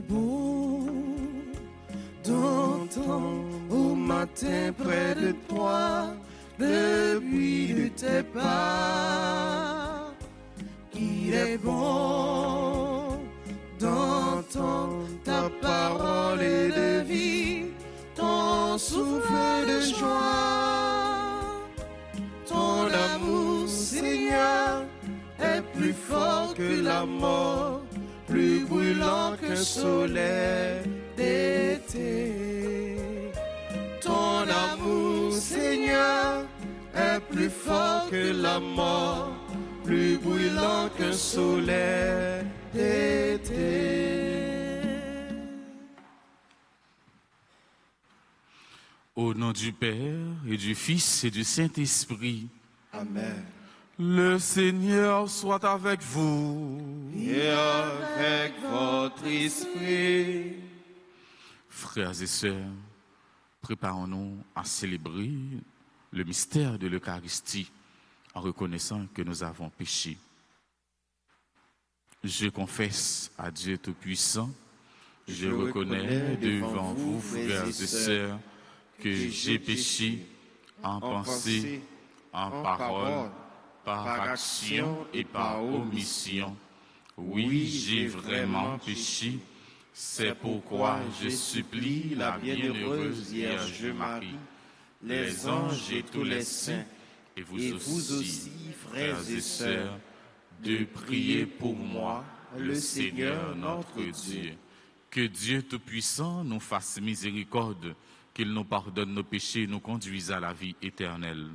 est bon d'entendre au matin près de toi le bruit de tes pas. Il est bon d'entendre ta parole et de vivre ton souffle de joie. Ton amour, Seigneur, est plus fort que la mort, plus brûlant qu'un soleil d'été. Ton amour, Seigneur, est plus fort que la mort, plus brûlant qu'un soleil d'été. Au nom du Père et du Fils et du Saint-Esprit. Amen. Le Seigneur soit avec vous. Et avec votre esprit. Frères et sœurs, préparons-nous à célébrer le mystère de l'Eucharistie en reconnaissant que nous avons péché. Je confesse à Dieu Tout-Puissant, je reconnais devant vous, frères et sœurs, que j'ai péché en pensée, en parole, par action et par omission. Oui, j'ai vraiment péché. C'est pourquoi je supplie la bienheureuse Vierge Marie, les anges et tous les saints, et vous aussi, frères et sœurs, de prier pour moi, le Seigneur notre Dieu. Que Dieu Tout-Puissant nous fasse miséricorde, qu'il nous pardonne nos péchés et nous conduise à la vie éternelle.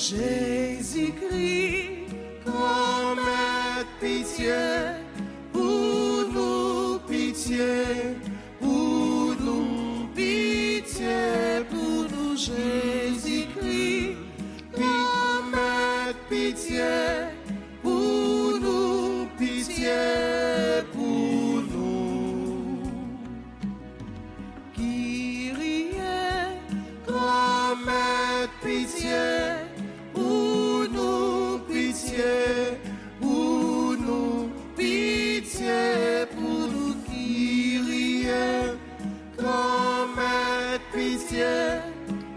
Jésus-Christ, comme pitié pour nous, pitié pour nous, pitié pour nous. Jésus-Christ, comme pitié pour nous, pitié pour nous. Kyrie, comme pitié pour nous, pitié pour nous, pitié pour nous. Kyrie, comme pitié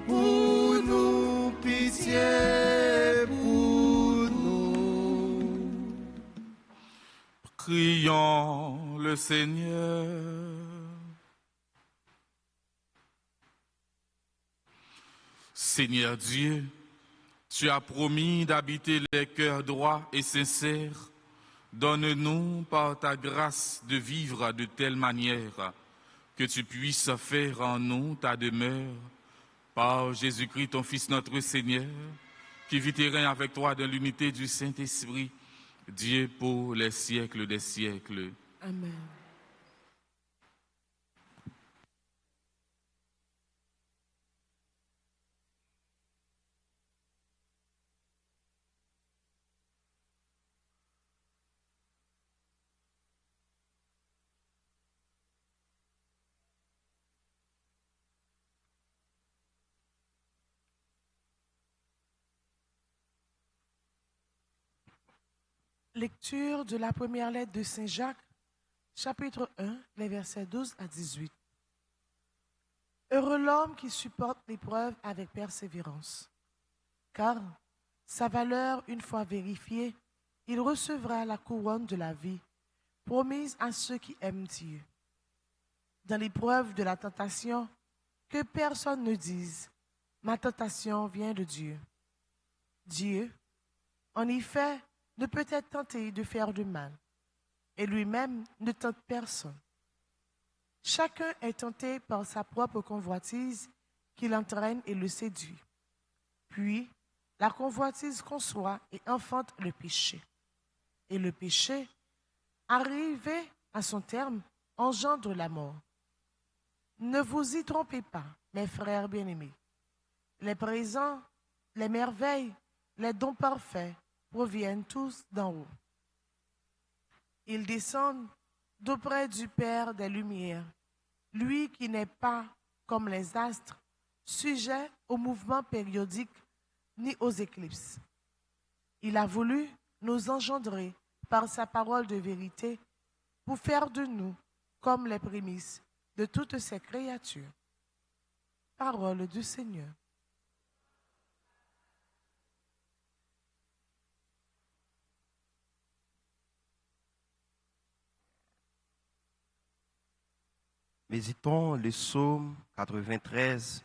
pour nous, pitié pour nous. Prions le Seigneur. Seigneur Dieu, tu as promis d'habiter les cœurs droits et sincères. Donne-nous par ta grâce de vivre de telle manière que tu puisses faire en nous ta demeure. Par Jésus-Christ, ton Fils, notre Seigneur, qui vit et règne avec toi dans l'unité du Saint-Esprit, Dieu pour les siècles des siècles. Amen. Lecture de la première lettre de Saint Jacques, chapitre 1, les versets 12 à 18. Heureux l'homme qui supporte l'épreuve avec persévérance, car sa valeur, une fois vérifiée, il recevra la couronne de la vie, promise à ceux qui aiment Dieu. Dans l'épreuve de la tentation, que personne ne dise « Ma tentation vient de Dieu ». Dieu, en effet, ne peut être tenté de faire du mal, et lui-même ne tente personne. Chacun est tenté par sa propre convoitise qui l'entraîne et le séduit. Puis, la convoitise conçoit et enfante le péché. Et le péché, arrivé à son terme, engendre la mort. Ne vous y trompez pas, mes frères bien-aimés. Les présents, les merveilles, les dons parfaits proviennent tous d'en haut. Ils descendent d'auprès du Père des Lumières, lui qui n'est pas comme les astres, sujet aux mouvements périodiques ni aux éclipses. Il a voulu nous engendrer par sa parole de vérité pour faire de nous comme les prémices de toutes ses créatures. Parole du Seigneur. Méditons le psaume 93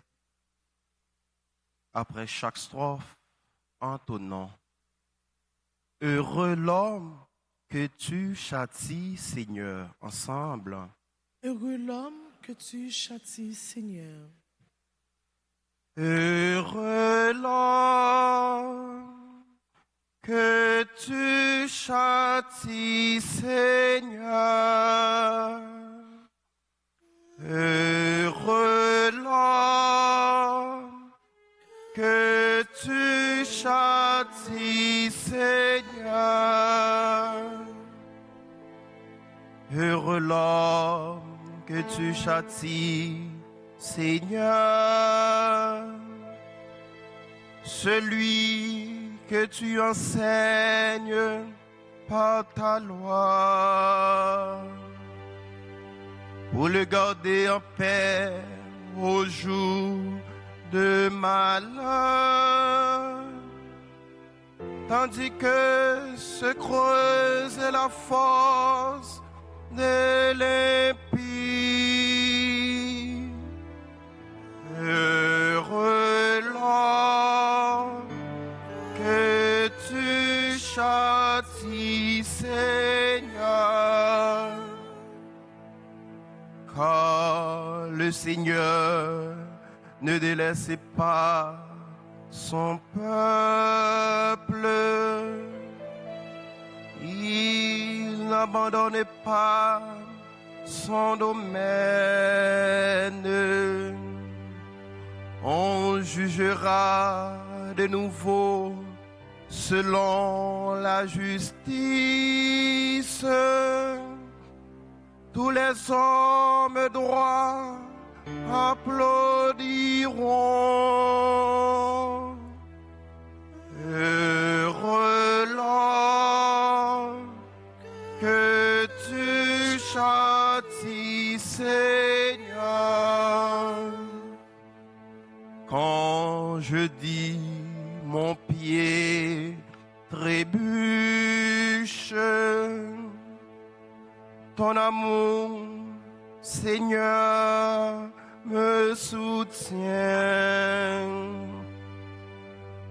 après chaque strophe entonnant. Heureux l'homme que tu châties, Seigneur, ensemble. Heureux l'homme que tu châties, Seigneur. Heureux l'homme que tu châties, Seigneur. Heureux l'homme que tu châties, Seigneur. Heureux l'homme que tu châties, Seigneur. Celui que tu enseignes par ta loi, pour le garder en paix au jour de malheur, tandis que se creuse la force de l'impie. Heureux l'homme que tu châties, Seigneur, car le Seigneur ne délaisse pas son peuple. Il n'abandonne pas son domaine. On jugera de nouveau selon la justice. Tous les hommes droits applaudiront. Heureux l'homme que tu châties, Seigneur. Quand je dis mon pied trébuche, ton amour, Seigneur, me soutient.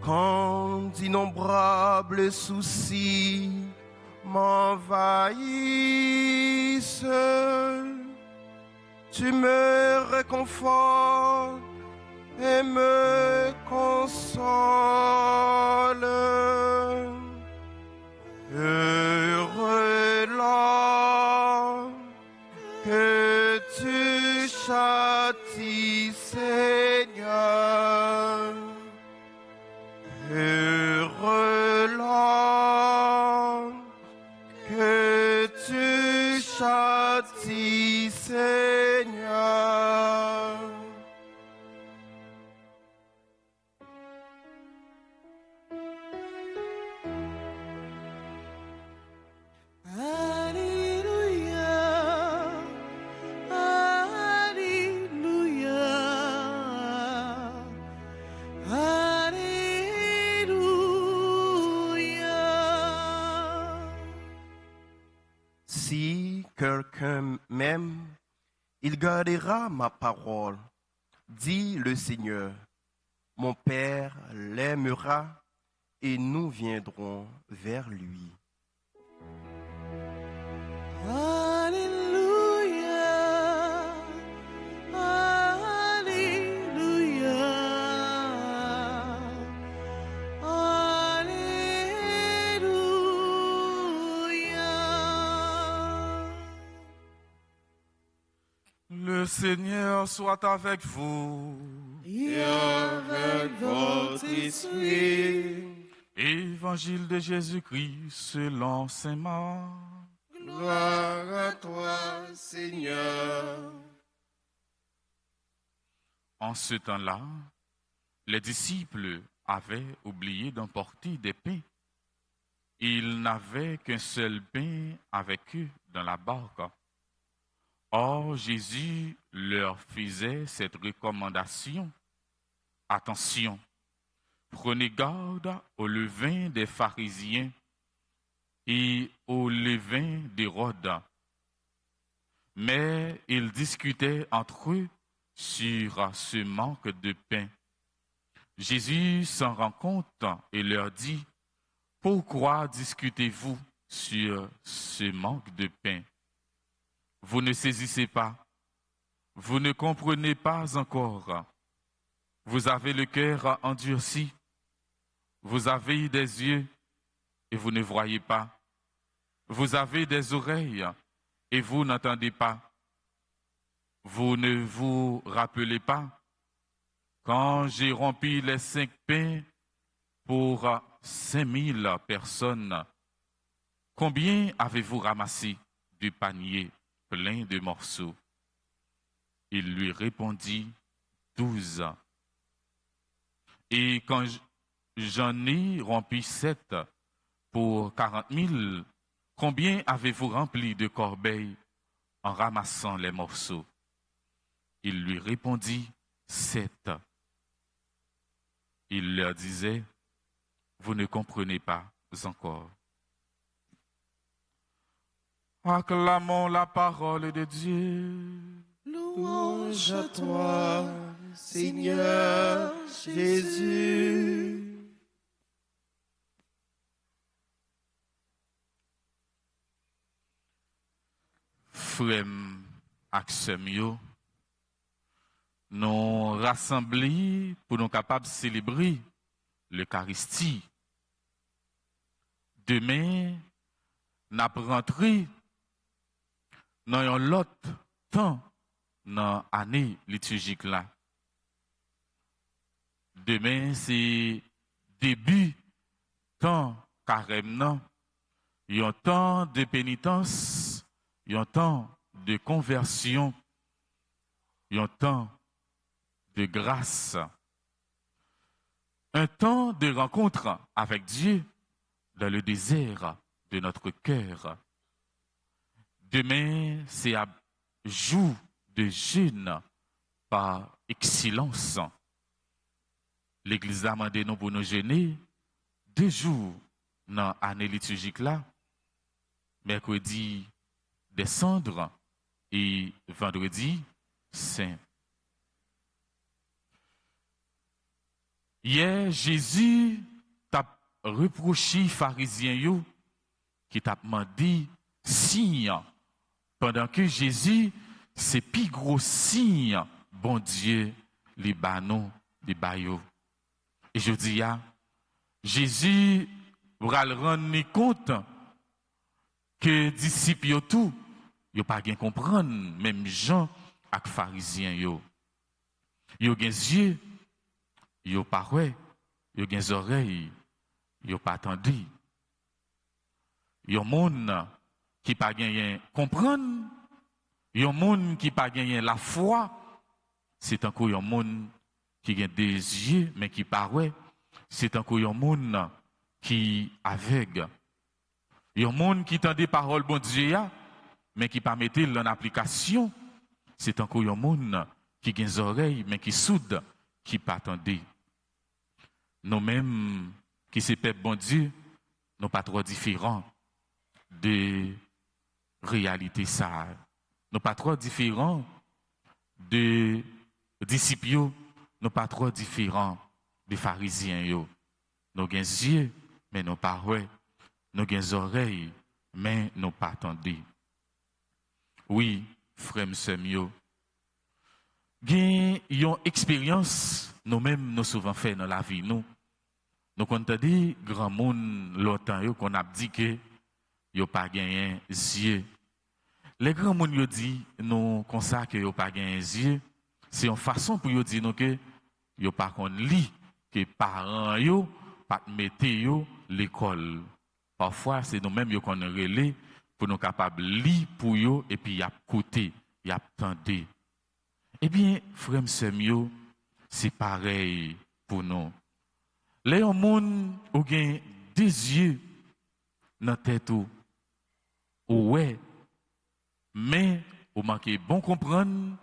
Quand d'innombrables soucis m'envahissent, tu me réconfortes et me consoles. Heureux l'homme que tu châties, Seigneur. Heureux l'homme que tu châties, Seigneur. Si quelqu'un m'aime, il gardera ma parole, dit le Seigneur. Mon Père l'aimera et nous viendrons vers lui. Alléluia, Alléluia, Seigneur soit avec vous. Et avec votre esprit. Évangile de Jésus-Christ selon saint Marc. Gloire à toi, Seigneur. En ce temps-là, les disciples avaient oublié d'emporter des pains. Ils n'avaient qu'un seul pain avec eux dans la barque. Or, Jésus leur faisait cette recommandation. Attention, prenez garde au levain des pharisiens et au levain d'Hérode. Mais ils discutaient entre eux sur ce manque de pain. Jésus s'en rend compte et leur dit, « Pourquoi discutez-vous sur ce manque de pain? Vous ne saisissez pas, vous ne comprenez pas encore. Vous avez le cœur endurci, vous avez des yeux et vous ne voyez pas. Vous avez des oreilles et vous n'entendez pas. Vous ne vous rappelez pas quand j'ai rempli les 5 pains pour 5000 personnes. Combien avez-vous ramassé du panier plein de morceaux? Il lui répondit, 12. Et quand j'en ai rempli 7 pour 40 000, combien avez-vous rempli de corbeilles en ramassant les morceaux? Il lui répondit, 7. Il leur disait, vous ne comprenez pas encore. Acclamons la parole de Dieu. Louange à toi, Seigneur Jésus. Frères et sœurs, nous rassemblés pour nous capables de célébrer l'Eucharistie. Demain, nous rentrons dans un autre temps dans l'année liturgique là. Demain, c'est début temps carême, il y a un temps de pénitence, il y a un temps de conversion, il y a un temps de grâce, un temps de rencontre avec Dieu dans le désert de notre cœur. Demain, c'est un jour de jeûne par excellence. L'Église a demandé nous pour nous jeûner 2 jours dans l'année liturgique là, mercredi des cendres et vendredi saint. Hier, Jésus t'a reproché aux pharisiens qui t'a demandé signe, pendant que Jésus, c'est plus gros signe, bon Dieu, les banon, les baillots. Et je dis, Jésus va le rendre compte que disciples tout, ils pas bien comprendre, même Jean et pharisiens yo. Ils ont des yeux, ils ont pas ouais, ils ont des oreilles, ils ont pas entendu. Ils ont monde qui pas bien comprendre, ils ont monde qui pas bien la foi. C'est encore un monde qui a des yeux mais qui pas ouais. C'est encore un monde qui aveugle. Il y a un monde qui entend des paroles bon Dieu mais qui pas mettre en application. C'est encore un monde qui a des oreilles mais qui soude, qui pas attendre. Nous-mêmes qui c'est peuple bon Dieu, nous pas trop différents de réalité ça. Nous pas trop différents de disciples, nous pas trop différents des pharisiens yo. Nous avons des yeux mais nous pas ouais. Nous avons des oreilles mais nous pas attendre. Oui, frères et sœurs, nous avons une expérience nous-mêmes nous souvent fait dans la vie nous. Nous avons dit grand monde longtemps qu'on a dit que yo pas gagné yeux. Les grands monde yo dit nous comme ça que yo pas gain yeux, c'est une façon pour yo dire nous que yo pas kon li, que parents yo pas mettre yo l'école. Parfois c'est nous mêmes yo qu'on relé pour nous capable lire pour yo et puis y a côté, y a tendé. Eh bien, frère Semio, c'est pareil pour nous. Les gens ont des yeux dans la tête ou ouais, mais ou manquez bon comprendre,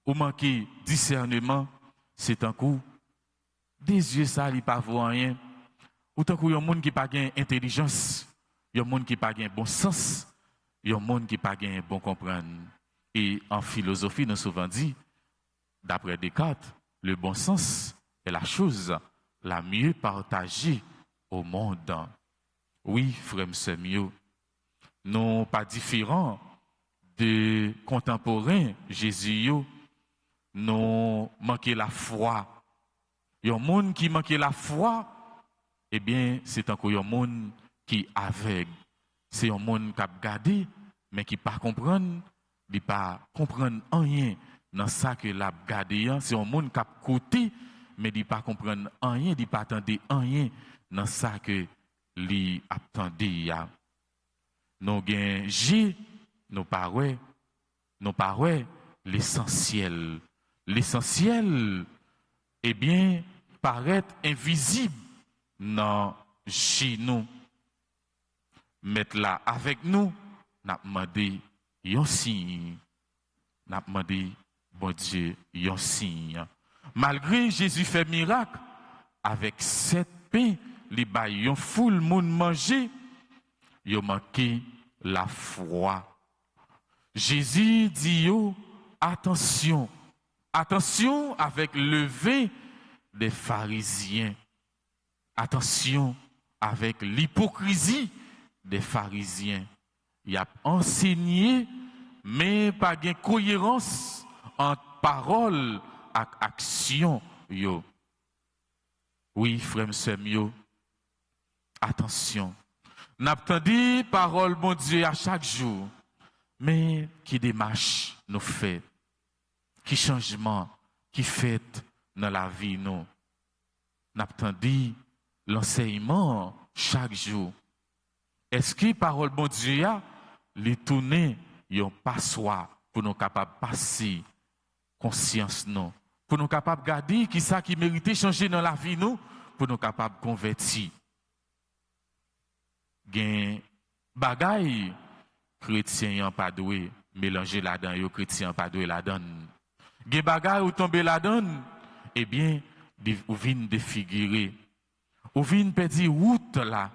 ou manquez discernement, c'est un coup. Des yeux ça li pas voir rien. Ou tant qu'il y a monde qui pas gain intelligence, il y a monde qui pas gain bon sens, il y a monde qui pas gain bon comprendre. Et en philosophie, nous souvent dit, d'après Descartes, le bon sens est la chose la mieux partagée au monde. Oui, frère Semio, non pas différents de contemporains Jésus, non manqué la foi. Il y a un monde qui manque la foi, eh bien, c'est encore un monde qui est aveugle. C'est un monde qui a gardé, mais qui ne pas comprendre, qui ne pas comprendre rien dans ça que l'a gardé. C'est un monde qui a côté, mais qui ne pas comprendre rien, qui ne pas attendre rien dans ça que lui attendait. Nous avons J, nous parlons l'essentiel. L'essentiel, eh bien, paraît invisible dans chez nous. Mettre là avec nous, n'a demandé un signe. N'a demandé, bon Dieu, un signe. Malgré Jésus fait miracle, avec 7 pains, les bails, yon foule moun manger, yon manqué la foi. Jésus dit yo, attention, attention avec le vin des pharisiens. Attention avec l'hypocrisie des pharisiens. Il a enseigné, mais pas de cohérence entre parole et action. Yo. Oui, frère Semio, attention. N'a pas entendu parole, bon Dieu, à chaque jour. Mais qui démarche nous fait, qui changement, qui fait dans la vie nous. N'a pas entendu l'enseignement chaque jour. Est-ce que parole bon Dieu a les tourner yon passoire pour nous capables passer conscience nous, pour nous capables garder qui ça qui mérite changer dans la vie nous, pour nous capables convertir. Gen bagay chrétien yon pas doué mélanger là-dedans, yo chrétien pas doué là-dedans. Gen bagay ou tomber là-dedans, eh bien ou vinn défigurer. Ou vinn perdre route là.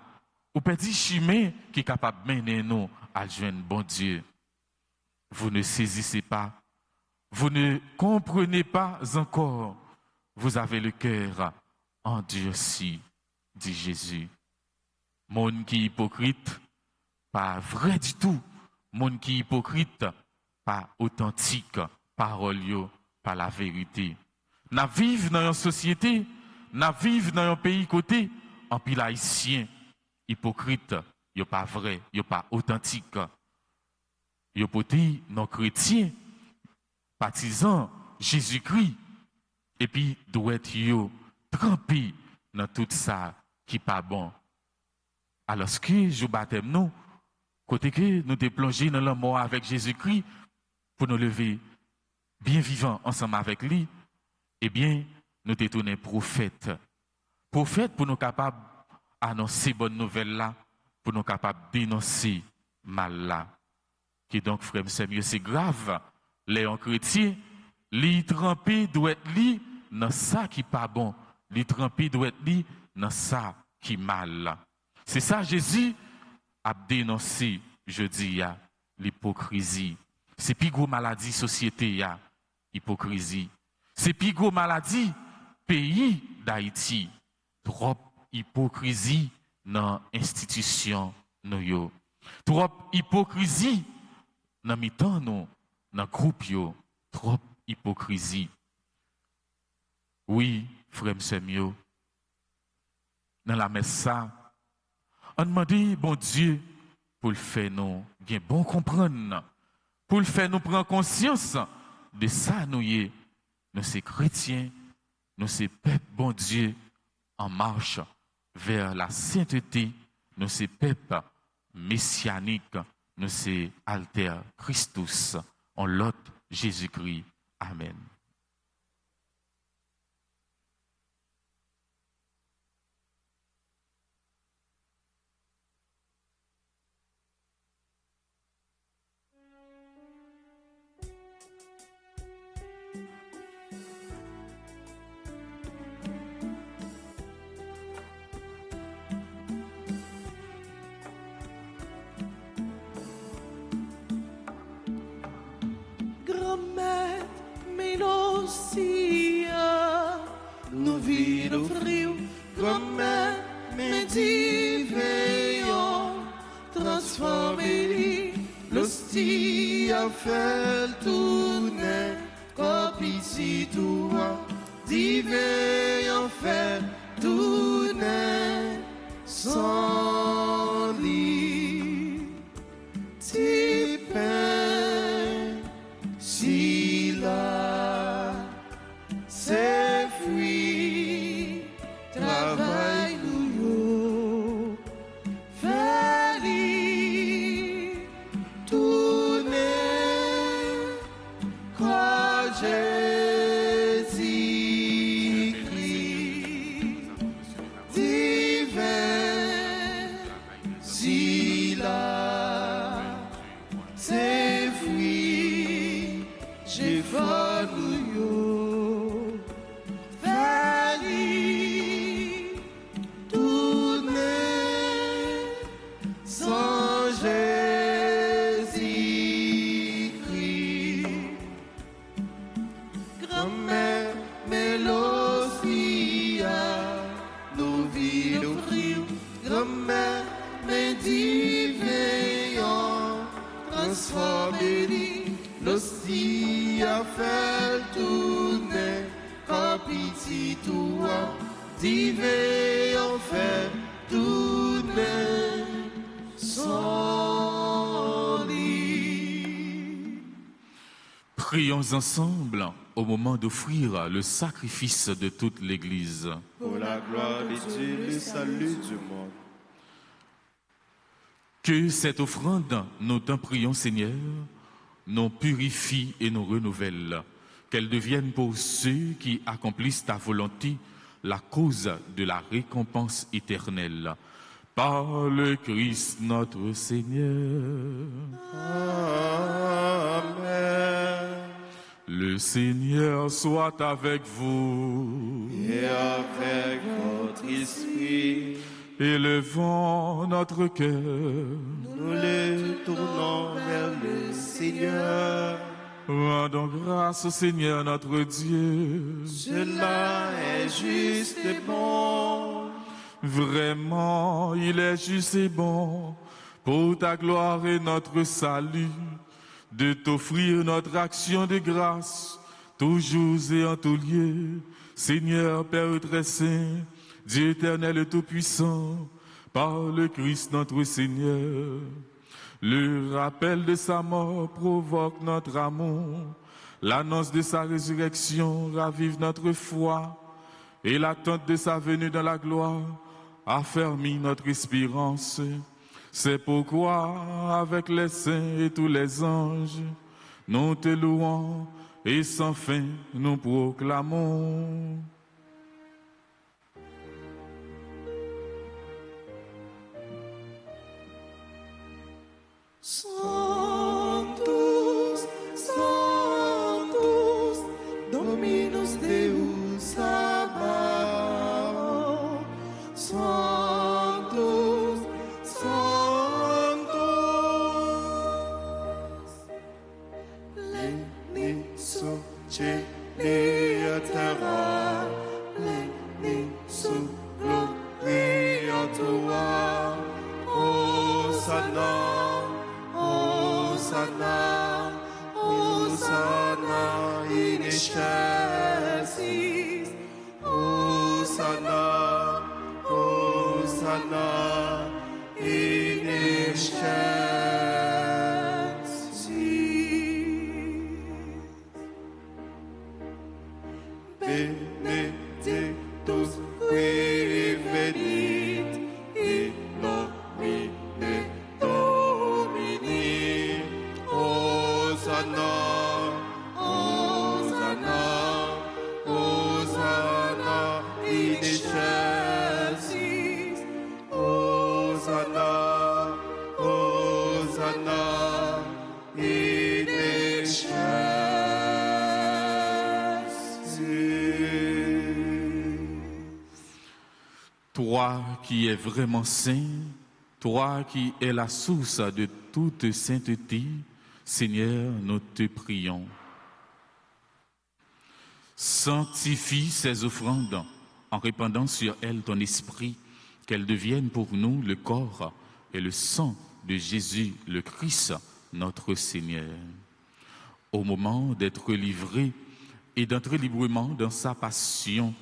Ou petit chemin qui est capable de mener nous à joindre bon Dieu. Vous ne saisissez pas, vous ne comprenez pas encore. Vous avez le cœur endurci, dit Jésus. Monde qui est hypocrite, pas vrai du tout. Monde qui est hypocrite, pas authentique, parole yo, pas la vérité. N'a vivre dans une société, n'a vivre dans un pays côté, en pile haïtien. Hypocrite, yo pas vrai, yo pas authentique. Yo poti non chrétien, partisan Jésus-Christ, et puis doit être yo trempé dans tout ça qui pas bon. Alors que je baptême nous, côté que nous te plongé dans la mort avec Jésus-Christ pour nous lever bien vivants ensemble avec lui, eh bien nous te tourné prophète. Prophète pour nous capables annoncer bonne nouvelle là, pour nous capables dénoncer mal là. Qui donc, frère, c'est mieux, c'est grave. Les chrétiens, les trempés doit être li dans ça qui pas bon. Les trempés doit être li dans ça qui mal. C'est ça Jésus a dénoncé, je dis, l'hypocrisie. C'est plus gros maladie société, hypocrisie. C'est plus gros maladie pays d'Haïti. Trop hypocrisie dans l'institution nous. Trop hypocrisie dans mi-temps nous, dans groupe yo. Trop hypocrisie. Oui, frère Semio, dans la messe ça, on demande bon Dieu pour le faire nous, bien bon comprendre pour le faire nous prendre conscience de ça, nous sommes chrétiens, nous sommes peuple bon Dieu en marche vers la sainteté, nous sommes peuple messianique, nous sommes alter Christus, en l'autre Jésus-Christ. Amen. Grand-mère Mélosia, nous vivons frio, grand-mère Médiveillon, transformez l'hostie à faire tourner, copie toi, diveillon faire tourner, sans lit, ti pain, si là, c'est fruit, travail nous feli, tourner, quand Jésus-Christ, divin, si là, c'est fruit, j'ai fait nous feli, tourner, sans Jésus-Christ. Grand-mère Mélosia, nous vivons frio, grand-mère Médiveillon, transformez l'hostie à faire tourner, copie toi, diveillon faire tourner, sans lit. Prions ensemble au moment d'offrir le sacrifice de toute l'Église. Pour la gloire de Dieu, le salut du monde. Que cette offrande, nous t'en prions Seigneur, nous purifie et nous renouvelle. Qu'elle devienne pour ceux qui accomplissent ta volonté la cause de la récompense éternelle. Par le Christ notre Seigneur. Amen. Le Seigneur soit avec vous. Et avec votre esprit, Élevons notre cœur. nous le tournons vers le Seigneur. Rendons grâce au Seigneur notre Dieu. Cela est juste et bon. Vraiment, il est juste et bon, pour ta gloire et notre salut, de t'offrir notre action de grâce, toujours et en tout lieu. Seigneur Père très saint, Dieu éternel et tout-puissant, par le Christ notre Seigneur. Le rappel de sa mort provoque notre amour. L'annonce de sa résurrection ravive notre foi. Et l'attente de sa venue dans la gloire affermit notre espérance. C'est pourquoi, avec les saints et tous les anges, nous te louons et sans fin nous proclamons. Sanctus, Sanctus, Dominus Deus Sabaoth. Sanctus, Sanctus. Leni su cieli terra, leni su gloria tua. Hosanna. Hosanna, Hosanna in excelsis. Hosanna, Hosanna in excelsis. benedictus qui venit in nomine Domini. Hosanna, Hosanna, Hosanna in excelsis. Hosanna, Hosanna in excelsis. Toi qui es vraiment saint, toi qui es la source de toute sainteté, Seigneur, nous te prions. Sanctifie ces offrandes en répandant sur elles ton esprit, qu'elles deviennent pour nous le corps et le sang de Jésus, le Christ, notre Seigneur. Au moment d'être livré et d'entrer librement dans sa passion,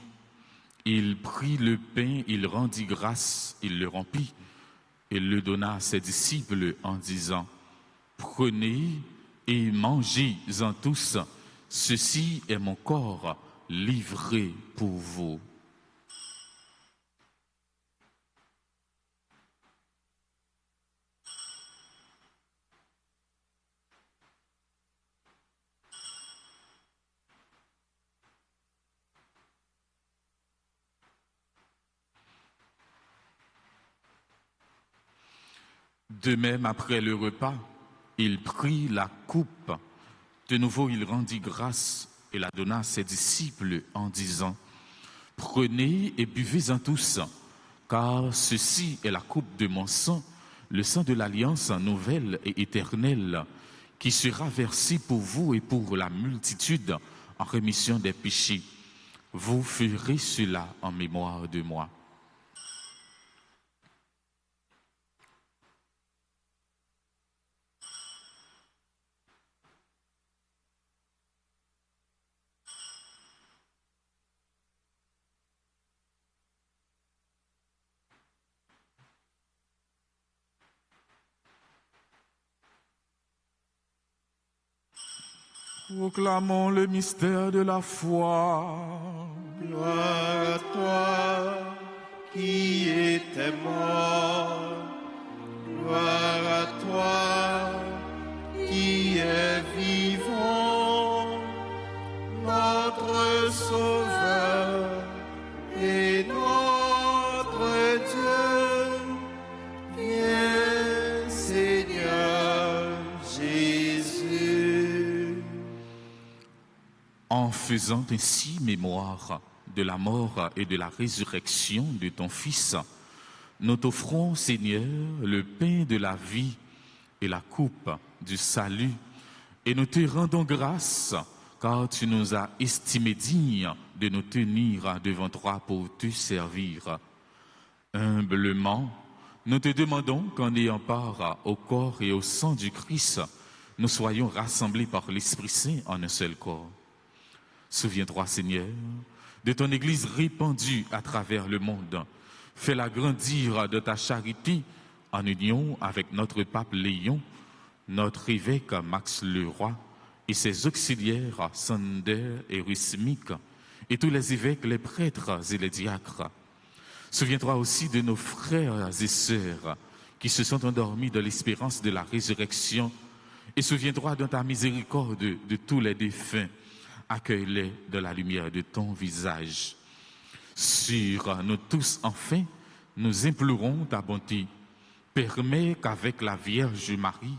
il prit le pain, il rendit grâce, il le remplit et le donna à ses disciples en disant: Prenez et mangez-en tous, ceci est mon corps livré pour vous. De même, après le repas, il prit la coupe. De nouveau, il rendit grâce et la donna à ses disciples en disant: Prenez et buvez-en tous, car ceci est la coupe de mon sang, le sang de l'alliance nouvelle et éternelle, qui sera versé pour vous et pour la multitude en rémission des péchés. Vous ferez cela en mémoire de moi. Proclamons le mystère de la foi. Gloire à toi qui étais mort. Gloire à toi qui es vivant. Notre Sauveur et notre Dieu. Viens, Seigneur Jésus. En faisant ainsi mémoire de la mort et de la résurrection de ton Fils, nous t'offrons, Seigneur, le pain de la vie et la coupe du salut, et nous te rendons grâce, car tu nous as estimés dignes de nous tenir devant toi pour te servir. Humblement, nous te demandons qu'en ayant part au corps et au sang du Christ, nous soyons rassemblés par l'Esprit Saint en un seul corps. Souviens-toi, Seigneur, de ton Église répandue à travers le monde. Fais-la grandir de ta charité en union avec notre pape Léon, notre évêque Max Leroy et ses auxiliaires Sander et Rusmic, et tous les évêques, les prêtres et les diacres. Souviens-toi aussi de nos frères et sœurs qui se sont endormis dans l'espérance de la résurrection, et souviens-toi dans ta miséricorde de tous les défunts. Accueille-les de la lumière de ton visage. Sur nous tous, enfin, nous implorons ta bonté. Permets qu'avec la Vierge Marie,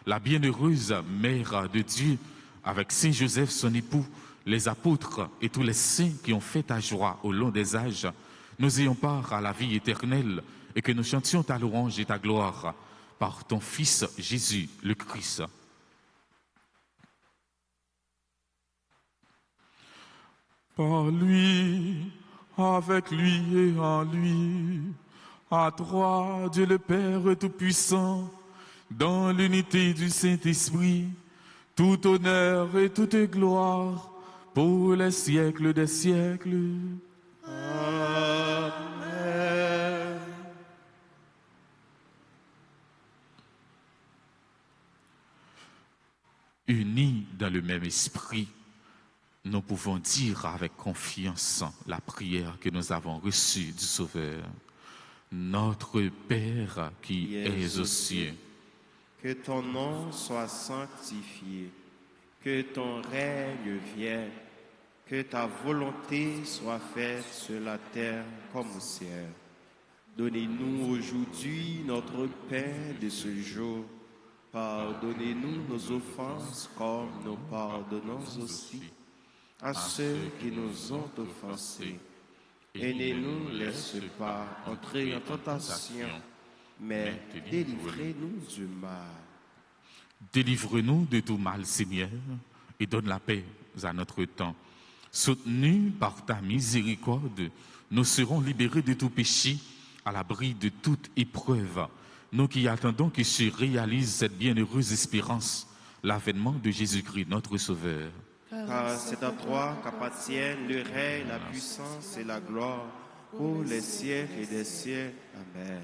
la bienheureuse Mère de Dieu, avec Saint Joseph, son époux, les apôtres et tous les saints qui ont fait ta joie au long des âges, nous ayons part à la vie éternelle et que nous chantions ta louange et ta gloire par ton Fils Jésus, le Christ. Par lui, avec lui et en lui, à toi, Dieu le Père Tout-Puissant, dans l'unité du Saint-Esprit, tout honneur et toute gloire pour les siècles des siècles. Amen. Unis dans le même esprit, nous pouvons dire avec confiance la prière que nous avons reçue du Sauveur. Notre Père qui es aux cieux, que ton nom soit sanctifié, que ton règne vienne, que ta volonté soit faite sur la terre comme au ciel. Donnez-nous aujourd'hui notre pain de ce jour. Pardonnez-nous nos offenses comme nous pardonnons aussi à ceux qui nous ont offensés. Et ne nous laisse pas entrer en tentation, mais délivrez-nous du mal. Délivre-nous de tout mal, Seigneur, et donne la paix à notre temps. Soutenus par ta miséricorde, nous serons libérés de tout péché, à l'abri de toute épreuve. Nous qui attendons que se réalise cette bienheureuse espérance, l'avènement de Jésus-Christ, notre Sauveur. Car c'est à toi qu'appartiennent le règne, la puissance et la gloire pour les siècles et des siècles. Amen.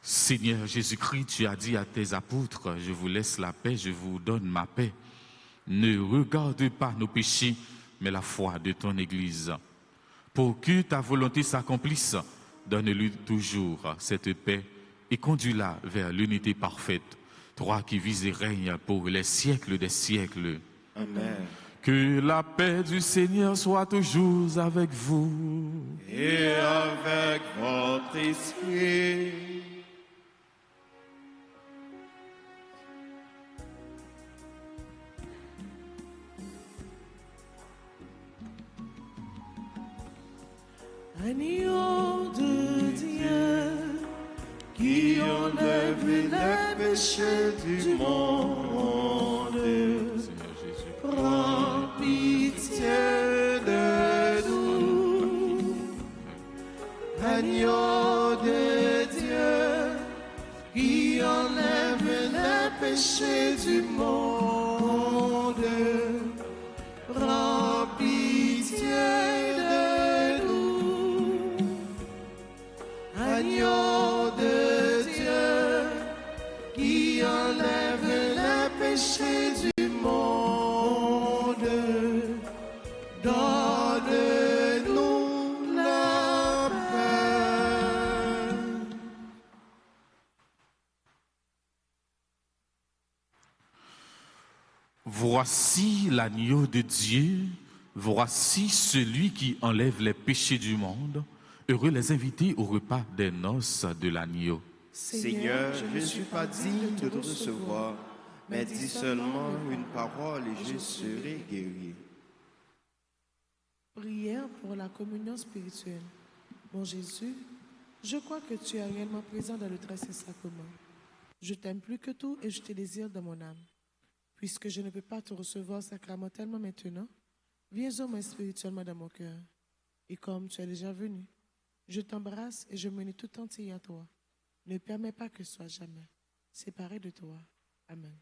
Seigneur Jésus-Christ, tu as dit à tes apôtres, je vous laisse la paix, je vous donne ma paix. Ne regarde pas nos péchés, mais la foi de ton Église. Pour que ta volonté s'accomplisse, donne-lui toujours cette paix et conduis-la vers l'unité parfaite. Toi qui vis et règnes pour les siècles des siècles. Amen. Que la paix du Seigneur soit toujours avec vous. Et avec votre esprit. Agneau de Dieu, qui enlève les péchés du monde, prends pitié de nous. Agneau de Dieu, qui enlève les péchés du monde, prends pitié de nous. Agneau de Dieu, qui enlève les péchés du monde, donne-nous la paix. Voici l'agneau de Dieu, voici celui qui enlève les péchés du monde. Heureux les invités au repas des noces de l'agneau. Seigneur, je ne suis pas digne de te recevoir, mais dis seulement une parole et je serai guéri. Prière pour la communion spirituelle. Mon Jésus, je crois que tu es réellement présent dans le très saint sacrement. Je t'aime plus que tout et je te désire dans mon âme. Puisque je ne peux pas te recevoir sacramentellement maintenant, viens au moins spirituellement dans mon cœur. Et comme tu es déjà venu, je t'embrasse et je me lie tout entier à toi. Ne permets pas que je sois jamais séparé de toi. Amen.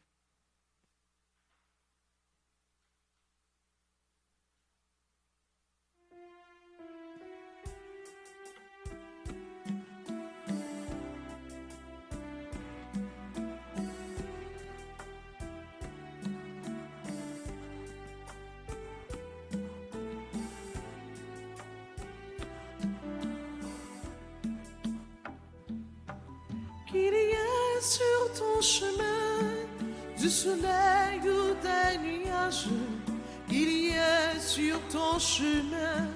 Qu'il y ait sur ton chemin du soleil ou des nuages, qu'il y ait sur ton chemin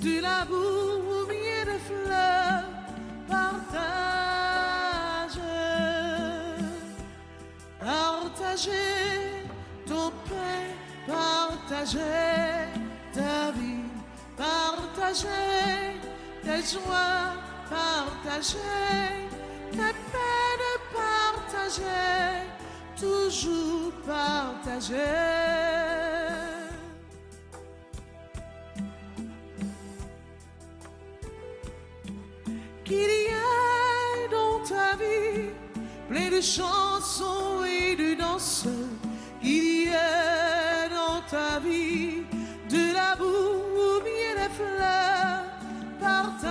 de la boue ou bien des fleurs, partage, partagez ton pain, partagez ta vie, partagez tes joies, partagez tes peines, partagez, toujours partagez. Qu'il y ait dans ta vie plein de chansons et de danses, qu'il y ait dans ta vie de la boue ou bien des fleurs, partage,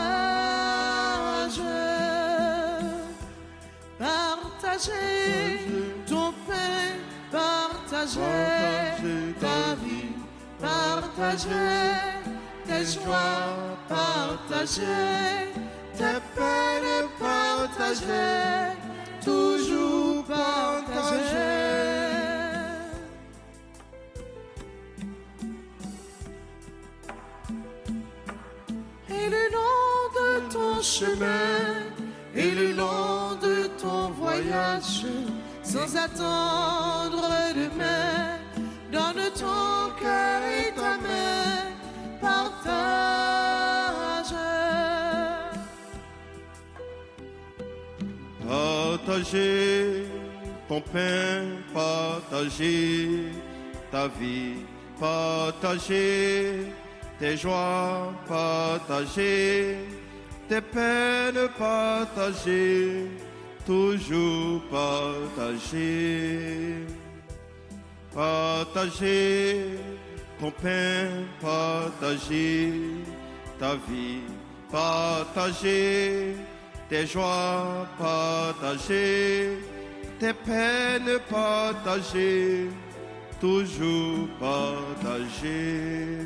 partagez ton pain, partagez ta vie, partagez partager tes joies, partager tes peines, partager, toujours partager. Et le long de ton chemin, et le long de ton voyage, sans attendre demain, donne ton cœur et ta main, partage. Partager ton pain, partager ta vie, partager tes joies, partager tes peines, partager, toujours partager. Partager ton pain, partager ta vie, partager tes joies, partager tes peines, partager, toujours partager.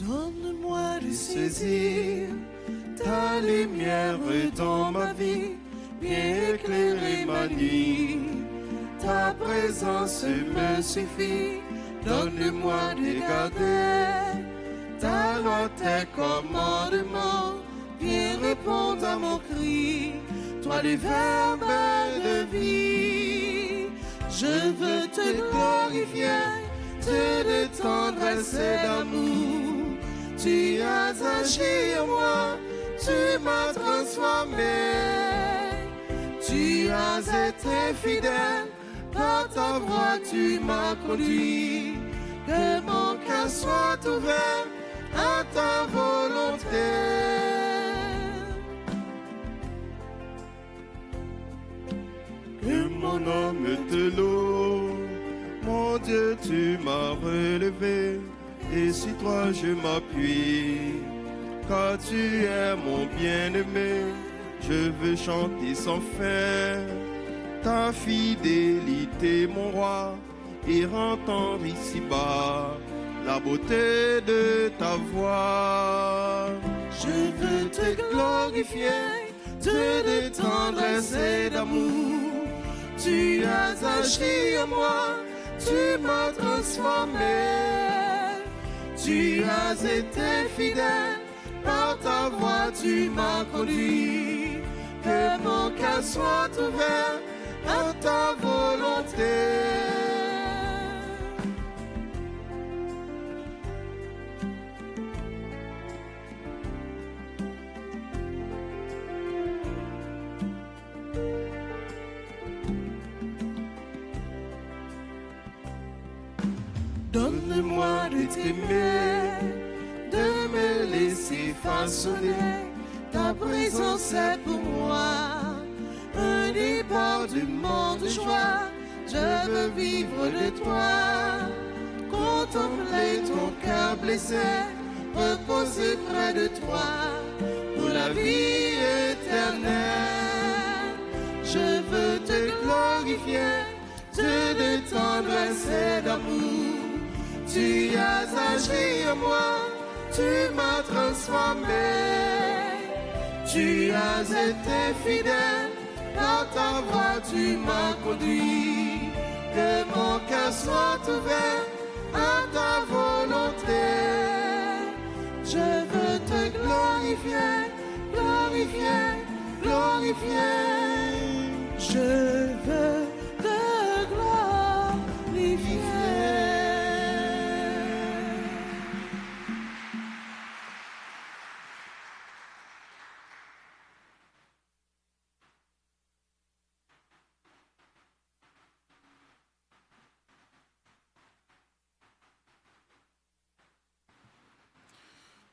Donne-moi de saisir ta lumière dans ma vie, bien éclairer ma nuit. Ta présence me suffit. Donne-moi de garder ta loi, tes commandements. Viens répondre à mon cri, toi le verbe de vie. Je veux te glorifier, te de tendresse et d'amour. Tu as agi en moi, tu m'as transformé. Tu as été fidèle, par ta voix tu m'as conduit. Que mon cœur soit ouvert à ta volonté. Que mon âme te loue, mon Dieu, tu m'as relevé. Et sur toi je m'appuie, car tu es mon bien-aimé. Je veux chanter sans fin ta fidélité, mon roi, et entendre ici-bas la beauté de ta voix. Je veux te glorifier, te de tendresse et d'amour. Tu as agi en moi, tu m'as transformé. Tu as été fidèle, par ta voix tu m'as conduit. Que mon cœur soit ouvert à ta volonté. Donne-moi de t'aimer, de me laisser façonner. Ta présence est pour moi un débordement de joie. Je veux vivre de toi, contempler ton cœur blessé, reposer près de toi pour la vie éternelle. Je veux te glorifier, Dieu de tendresse et d'amour. Tu as agi en moi, tu m'as transformé. Tu as été fidèle, par ta voix tu m'as conduit. Que mon cœur soit ouvert à ta volonté. Je veux te glorifier, glorifier, glorifier. Je veux te glorifier.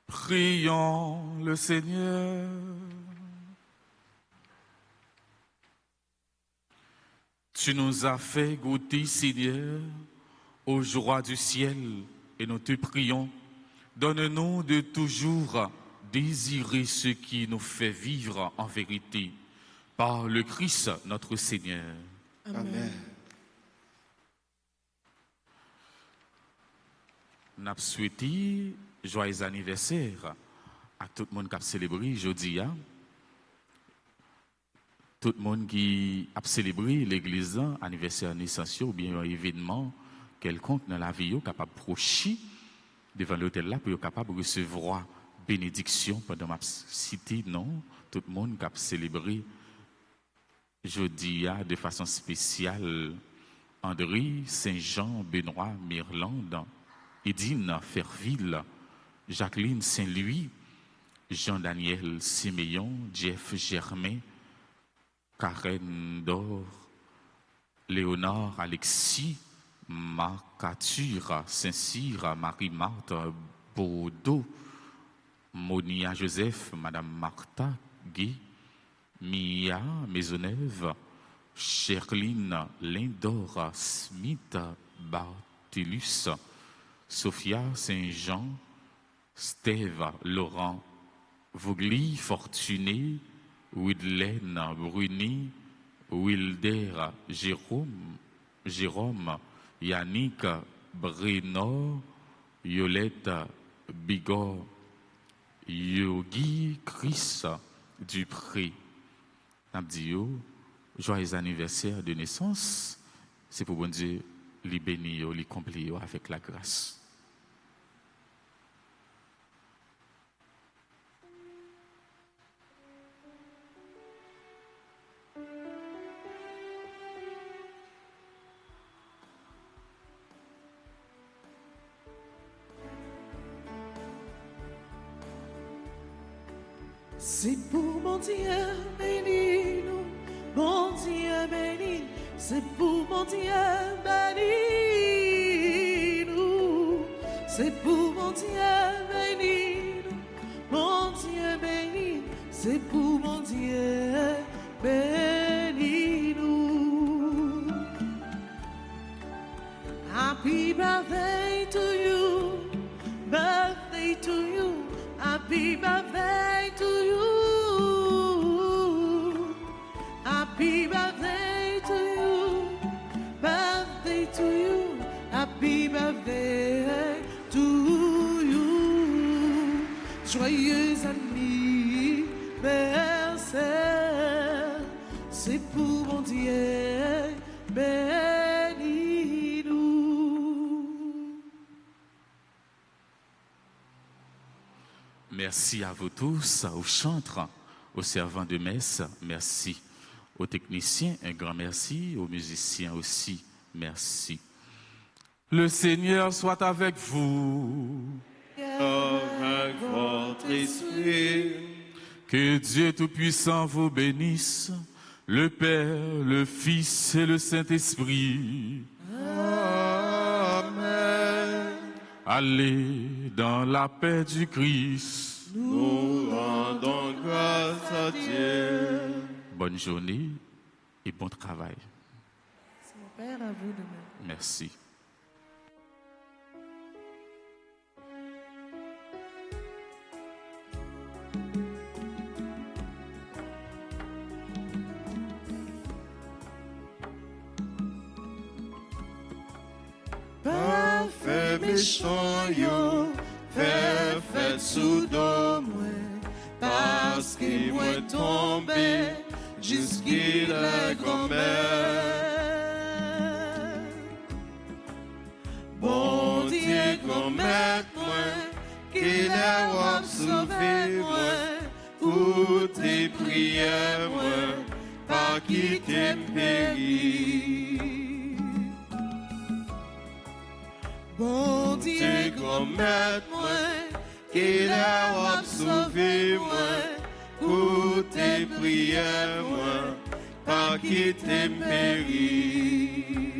Prions le Seigneur. Tu nous as fait goûter, Seigneur, aux joies du ciel, et nous te prions, donne-nous de toujours désirer ce qui nous fait vivre en vérité, par le Christ notre Seigneur. Amen. Nous avons souhaité joyeux anniversaire à tout le monde qui a célébré aujourd'hui. Tout le monde qui a célébré l'église, anniversaire naissance ou bien un événement quelconque dans la vie, capable de procher devant l'autel là pour être capable de recevoir bénédiction pendant ma cité. Non, tout le monde qui a célébré jeudi de façon spéciale André, Saint-Jean, Benoît, Mirlande, Edine, Ferville, Jacqueline Saint-Louis, Jean-Daniel Siméon, Jeff Germain, Karen Dor, Léonard Alexis, Marcature, Saint-Cyr, Marie-Marthe, Bordeaux, Monia Joseph, Madame Martha, Guy, Mia Maisonneuve, Cherline Lindor, Smith, Barthelus, Sophia Saint-Jean, Steve Laurent, Vougly Fortuné, Widlaine Bruni, Wilder Jérôme, Yannick Brenor, Yolette Bigor, Yogi Chris Dupré. Nabdio, joyeux anniversaire de naissance. C'est pour bon Dieu, les bénir, les complir avec la grâce. C'est pour mon Dieu béni, nous, mon Dieu béni, c'est pour mon Dieu béni, nous, c'est pour mon Dieu béni, nous, mon Dieu béni, c'est pour mon Dieu béni, nous. Happy birthday to you, birthday to you, happy birthday to you. Happy birthday to you, birthday to you, happy birthday to you. Joyeux anniversaire, c'est pour mon Dieu, bénis-nous. Merci à vous tous, aux chantres, aux servants de messe, merci. Aux techniciens, un grand merci. Aux musiciens aussi, merci. Le Seigneur soit avec vous. Avec votre esprit. Que Dieu Tout-Puissant vous bénisse, le Père, le Fils et le Saint-Esprit. Amen. Allez dans la paix du Christ. Nous rendons grâce à Dieu. Bonne journée et bon travail. C'est mon Père, à vous de même. Merci. méchants yo fait sous dos moi parce que moi tombé jusqu'à la grand-mère. Bon Dieu grand-mère moi qu'il a sauvé moi pour tes prières moi pas quitter périr. Bon Dieu grand-mère moi qu'il a sauvé moi pour tes prières moi pas quitter périr.